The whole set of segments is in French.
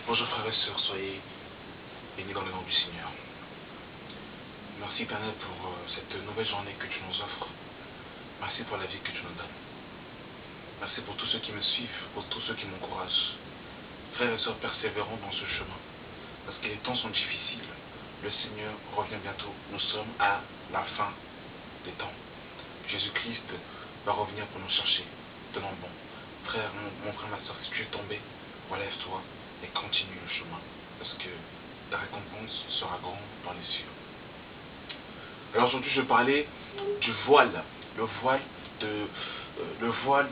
Bonjour frères et sœurs, soyez bénis dans le nom du Seigneur. Merci Éternel pour cette nouvelle journée que tu nous offres. Merci pour la vie que tu nous donnes. Merci pour tous ceux qui me suivent, pour tous ceux qui m'encouragent. Frères et sœurs, persévérons dans ce chemin, parce que les temps sont difficiles. Le Seigneur revient bientôt. Nous sommes à la fin des temps. Jésus-Christ va revenir pour nous chercher. Tenons bon. Frère, mon frère, ma soeur, si tu es tombé, relève-toi et continue le chemin, parce que ta récompense sera grande dans les cieux. Alors aujourd'hui, je vais parler du voile, le voile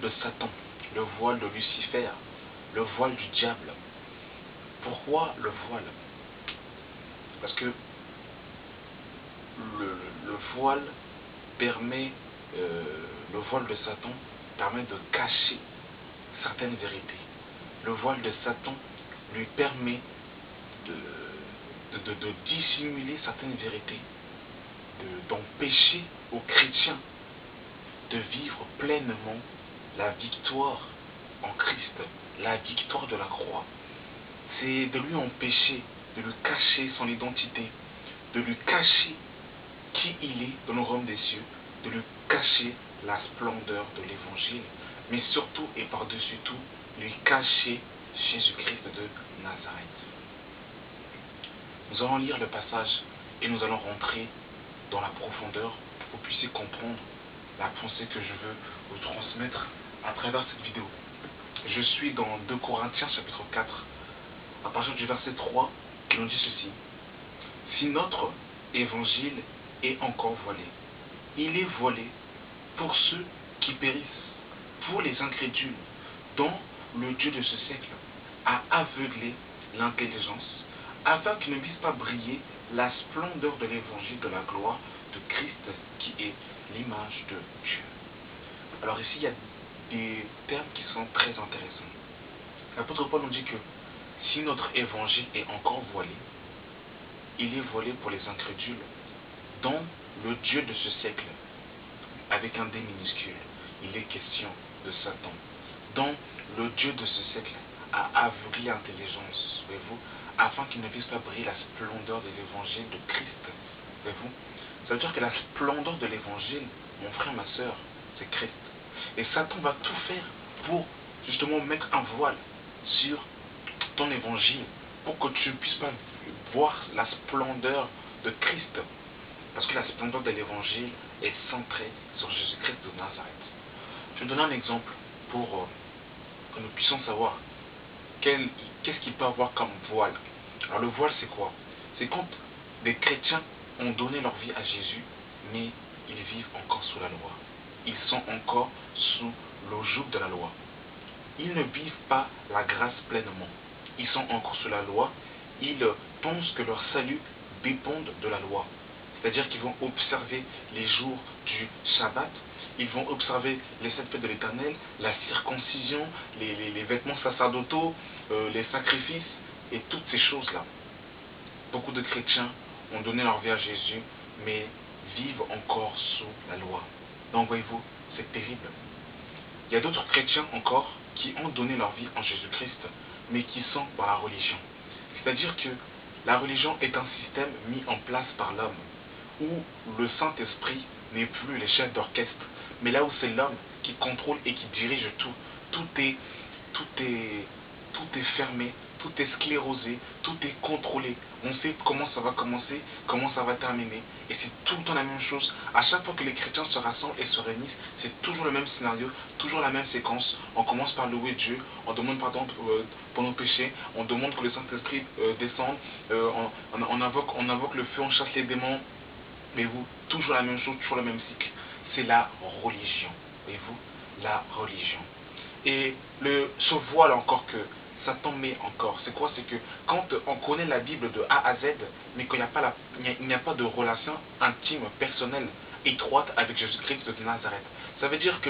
de Satan, le voile de Lucifer, le voile du diable. Pourquoi le voile? Parce que le voile permet, le voile de Satan permet de cacher certaines vérités. Le voile de Satan lui permet de dissimuler certaines vérités, d'empêcher aux chrétiens de vivre pleinement la victoire en Christ, la victoire de la croix. C'est de lui empêcher, de lui cacher son identité, de lui cacher qui il est dans le royaume des cieux, de lui cacher la splendeur de l'évangile, mais surtout et par-dessus tout, lui cacher Jésus-Christ de Nazareth. Nous allons lire le passage et nous allons rentrer dans la profondeur pour que vous puissiez comprendre la pensée que je veux vous transmettre à travers cette vidéo. Je suis dans 2 Corinthiens chapitre 4, à partir du verset 3, qui nous dit ceci. Si notre évangile est encore voilé, il est voilé pour ceux qui périssent, pour les incrédules, dont le Dieu de ce siècle a aveuglé l'intelligence, afin qu'ils ne puissent pas briller la splendeur de l'évangile de la gloire de Christ, qui est l'image de Dieu. Alors ici, il y a des termes qui sont très intéressants. L'apôtre Paul nous dit que si notre évangile est encore voilé, il est voilé pour les incrédules, dont le Dieu de ce siècle, avec un D minuscule, il est question de Satan, dont le Dieu de ce siècle a aveuglé l'intelligence, voyez-vous, afin qu'il ne puisse pas briller la splendeur de l'évangile de Christ, voyez-vous. Ça veut dire que la splendeur de l'évangile, mon frère, ma soeur, c'est Christ. Et Satan va tout faire pour justement mettre un voile sur ton évangile, pour que tu ne puisses pas voir la splendeur de Christ. Parce que la splendeur de l'évangile est centrée sur Jésus-Christ de Nazareth. Je vais donner un exemple pour que nous puissions savoir qu'est-ce qu'il peut avoir comme voile. Alors le voile, c'est quoi? C'est quand des chrétiens ont donné leur vie à Jésus, mais ils vivent encore sous la loi. Ils sont encore sous le joug de la loi. Ils ne vivent pas la grâce pleinement. Ils sont encore sous la loi. Ils pensent que leur salut dépend de la loi. C'est-à-dire qu'ils vont observer les jours du Shabbat, ils vont observer les 7 fêtes de l'Éternel, la circoncision, les vêtements sacerdotaux, les sacrifices et toutes ces choses-là. Beaucoup de chrétiens ont donné leur vie à Jésus, mais vivent encore sous la loi. Donc voyez-vous, c'est terrible. Il y a d'autres chrétiens encore qui ont donné leur vie en Jésus-Christ, mais qui sont dans la religion. C'est-à-dire que la religion est un système mis en place par l'homme, où le Saint-Esprit n'est plus le chef d'orchestre, mais là où c'est l'homme qui contrôle et qui dirige tout. Tout est fermé, tout est sclérosé, tout est contrôlé. On sait comment ça va commencer, comment ça va terminer. Et c'est tout le temps la même chose. À chaque fois que les chrétiens se rassemblent et se réunissent, c'est toujours le même scénario, toujours la même séquence. On commence par louer Dieu, on demande pardon pour nos péchés, on demande que le Saint-Esprit descende, on invoque le feu, on chasse les démons. Mais vous, toujours la même chose, toujours le même cycle. C'est la religion. Voyez-vous, la religion. Et ce voile encore que Satan met encore, c'est quoi? C'est que quand on connaît la Bible de A à Z, mais qu'il n'y a pas de relation intime, personnelle, étroite avec Jésus-Christ de Nazareth. Ça veut dire que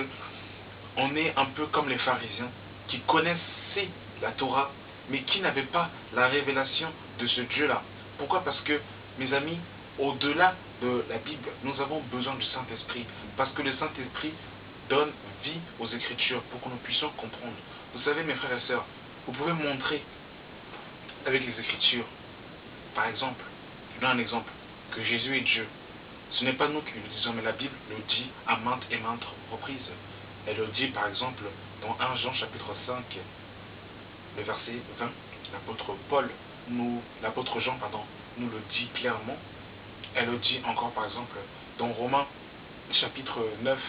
on est un peu comme les pharisiens qui connaissaient la Torah, mais qui n'avaient pas la révélation de ce Dieu-là. Pourquoi? Parce que, mes amis, au-delà de la Bible, nous avons besoin du Saint-Esprit, parce que le Saint-Esprit donne vie aux Écritures pour que nous puissions comprendre. Vous savez, mes frères et sœurs, vous pouvez montrer avec les Écritures. Par exemple, je donne un exemple, que Jésus est Dieu. Ce n'est pas nous qui le disons, mais la Bible le dit à maintes et maintes reprises. Elle le dit par exemple dans 1 Jean chapitre 5, le verset 20. L'apôtre Jean, nous le dit clairement. Elle le dit encore par exemple dans Romains chapitre 9,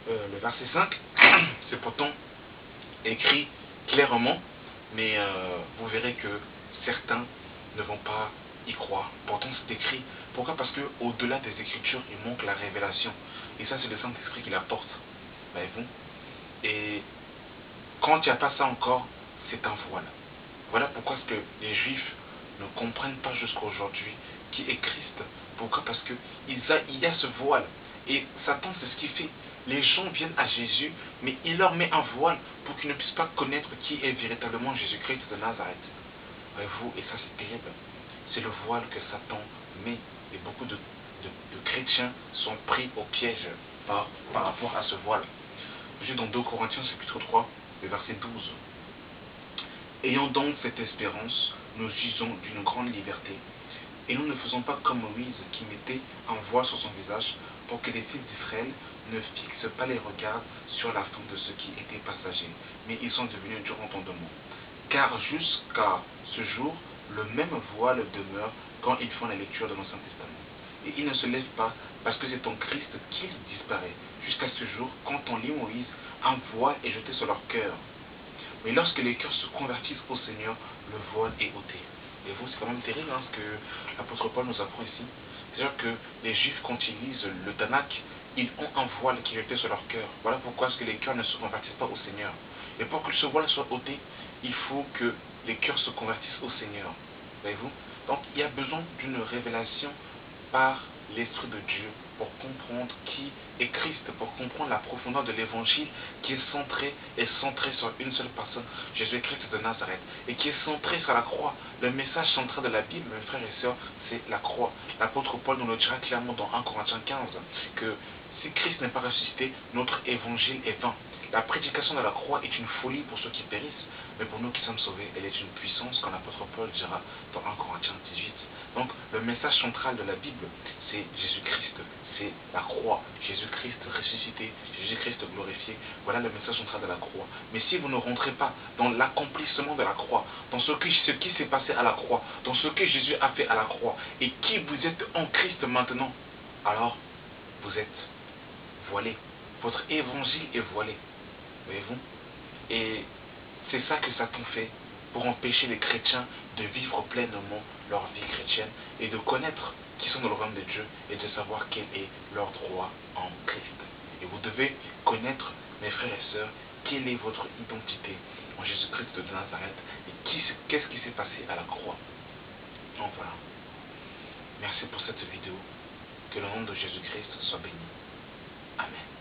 le verset 5. C'est pourtant écrit clairement, mais vous verrez que certains ne vont pas y croire. Pourtant c'est écrit. Pourquoi? Parce qu'au-delà des Écritures, il manque la révélation. Et ça, c'est le Saint-Esprit qui l'apporte. Voyez-vous? Et quand il n'y a pas ça encore, c'est un voile. Voilà pourquoi est-ce que les Juifs ne comprennent pas jusqu'à aujourd'hui qui est Christ. Pourquoi? Parce qu'il y a ce voile. Et Satan, c'est ce qu'il fait. Les gens viennent à Jésus, mais il leur met un voile pour qu'ils ne puissent pas connaître qui est véritablement Jésus-Christ de Nazareth. Voyez-vous? Et ça, c'est terrible. C'est le voile que Satan met. Et beaucoup de chrétiens sont pris au piège par rapport à ce voile. Je suis dans 2 Corinthiens chapitre 3, le verset 12. Ayant donc cette espérance, nous usons d'une grande liberté. Et nous ne faisons pas comme Moïse qui mettait un voile sur son visage pour que les fils d'Israël ne fixent pas les regards sur la fin de ce qui était passager, mais ils sont devenus dur entendement. Car jusqu'à ce jour, le même voile demeure quand ils font la lecture de l'Ancien Testament. Et il ne se lève pas parce que c'est en Christ qu'il disparaît. Jusqu'à ce jour, quand on lit Moïse, un voile est jeté sur leur cœur. Mais lorsque les cœurs se convertissent au Seigneur, le voile est ôté. Et vous, c'est quand même terrible ce que l'apôtre Paul nous apprend ici. C'est-à-dire que les Juifs, quand ils lisent le Tanakh, ils ont un voile qui est jeté sur leur cœur. Voilà pourquoi est-ce que les cœurs ne se convertissent pas au Seigneur. Et pour que ce voile soit ôté, il faut que les cœurs se convertissent au Seigneur. Voyez-vous? Donc il y a besoin d'une révélation par l'Esprit de Dieu pour comprendre qui est Christ, pour comprendre la profondeur de l'évangile qui est centré sur une seule personne, Jésus-Christ de Nazareth, et qui est centré sur la croix. Le message central de la Bible, mes frères et sœurs, c'est la croix. L'apôtre Paul nous le dira clairement dans 1 Corinthiens 15, que si Christ n'est pas ressuscité, notre évangile est vain. La prédication de la croix est une folie pour ceux qui périssent, mais pour nous qui sommes sauvés, elle est une puissance, comme l'apôtre Paul dira dans 1 Corinthiens 18. Donc le message central de la Bible, c'est Jésus-Christ, c'est la croix, Jésus-Christ ressuscité, Jésus-Christ glorifié. Voilà le message central de la croix. Mais si vous ne rentrez pas dans l'accomplissement de la croix, dans ce qui s'est passé à la croix, dans ce que Jésus a fait à la croix, et qui vous êtes en Christ maintenant, alors vous êtes voilé. Votre évangile est voilé. Voyez-vous? Et c'est ça que Satan fait pour empêcher les chrétiens de vivre pleinement leur vie chrétienne et de connaître qui sont dans le royaume de Dieu et de savoir quel est leur droit en Christ. Et vous devez connaître, mes frères et sœurs, quelle est votre identité en Jésus-Christ de Nazareth et qu'est-ce qui s'est passé à la croix. Donc voilà. Merci pour cette vidéo. Que le nom de Jésus-Christ soit béni. Amen.